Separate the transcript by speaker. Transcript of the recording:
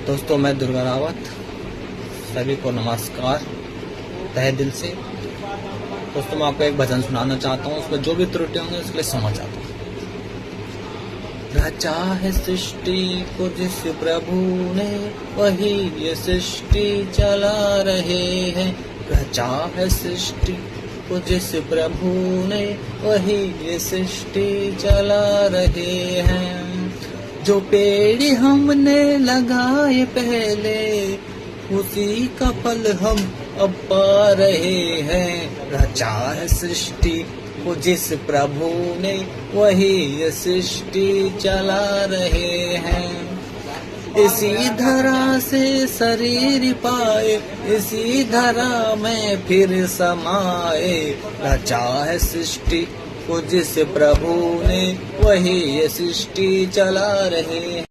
Speaker 1: दोस्तों मैं दुर्गा रावत, सभी को नमस्कार तहे दिल से। दोस्तों मैं आपको एक भजन सुनाना चाहता हूँ, उसमें जो भी त्रुटि होंगे उसके लिए क्षमा चाहता हूँ। रचा है सृष्टि को जिस प्रभु ने, वही ये सृष्टि चला रहे हैं। रचा है सृष्टि को जिस प्रभु ने, वही ये सृष्टि चला रहे हैं। जो पेड़ हमने लगाए पहले, उसी का फल हम अब पा रहे हैं। रचा है सृष्टि को जिस प्रभु ने, वही ये सृष्टि चला रहे हैं। इसी धरा से शरीर पाए, इसी धरा में फिर समाए। रचा है सृष्टि को जिस प्रभु ने, वही ये सृष्टि चला रहे हैं।